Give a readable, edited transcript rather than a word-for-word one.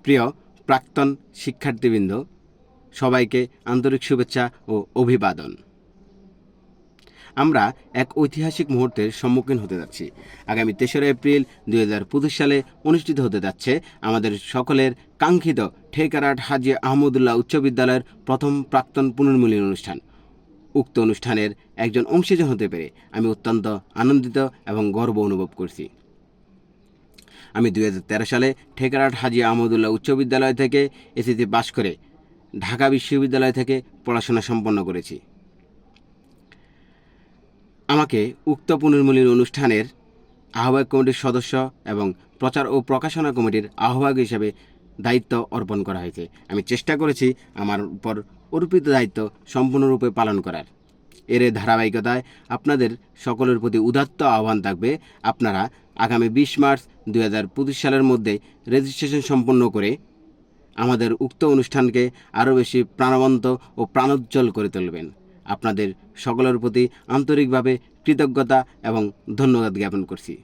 প্রিয় প্রাক্তন শিক্ষার্থীবৃন্দ, সবাইকে আন্তরিক শুভেচ্ছা ও অভিবাদন। আমরা এক ঐতিহাসিক মুহূর্তের সম্মুখীন হতে যাচ্ছি। আগামী ৩রা এপ্রিল ২০২৫ সালে অনুষ্ঠিত হতে যাচ্ছে আমাদের সকলের কাঙ্ক্ষিত ঠেকারহাট হাজী আহমদুল্লাহ উচ্চ বিদ্যালয়ের প্রথম প্রাক্তন পুনর্মিলনী অনুষ্ঠান। উক্ত অনুষ্ঠানের একজন অংশীজন হতে পেরে আমি অত্যন্ত আনন্দিত এবং গর্ব অনুভব করছি। আমি ২০১৩ সালে ঠেকারহাট হাজী আহমদুল্লাহ উচ্চ বিদ্যালয় থেকে এসএসসি পাশ করে ঢাকা বিশ্ববিদ্যালয় থেকে পড়াশোনা সম্পন্ন করেছি। আমাকে উক্ত পুনর্মিলনী অনুষ্ঠানের আহ্বায়ক কমিটির সদস্য এবং প্রচার ও প্রকাশনা কমিটির আহ্বায়ক হিসেবে দায়িত্ব অর্পণ করা হয়েছে। আমি চেষ্টা করেছি আমার উপর অর্পিত দায়িত্ব সম্পূর্ণরূপে পালন করার। এর ধারাবাহিকতায় আপনাদের সকলের প্রতি উদাত্ত আহ্বান থাকবে, আপনারা আগামী ২০ মার্চ ২০২৫ সালের মধ্যে রেজিস্ট্রেশন সম্পন্ন করে আমাদের উক্ত অনুষ্ঠানকে আরও বেশি প্রাণবন্ত ও প্রাণোজ্জ্বল করে তুলবেন। আপনাদের সকলের প্রতি আন্তরিকভাবে কৃতজ্ঞতা এবং ধন্যবাদ জ্ঞাপন করছি।